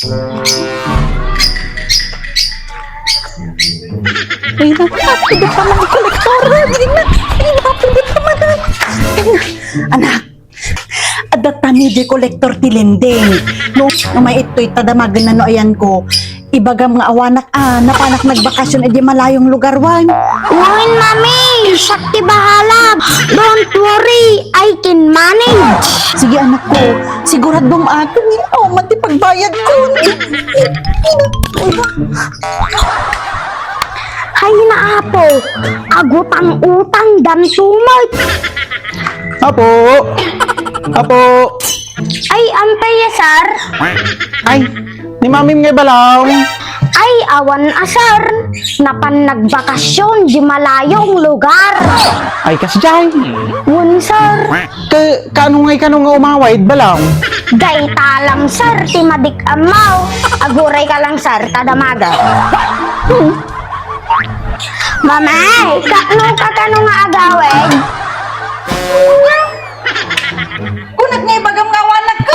Ay, napapagod ka man, kolektor. Ay, napapagod ka man. Anak, adatani di kolektor tilending. No, may ito'y tadamagan na no ayan ko. Ibagam nga awanak napanak nagbakasyon edi malayong lugar wan. Uwin, mami! Sakti bahala! Don't worry! I can manage! Sige anak ko, siguradong akin oh, mati pagbayad ko. Hay na apo! Agutang-utang dan sumot! Apo! Apo! Ay, ampay sir! Ay, ni mamim nga balaw. Ay, awan asar! Napan nagbakasyon di malayong lugar! Ay, kasi jay. Wun sir! Kano nga umaway balaw. Gaita lang sir, timadik amaw! Aguray ka lang sir, kadamaga! Mamay, kano nga agawin? Kunat nga ibagam nga awanak ko.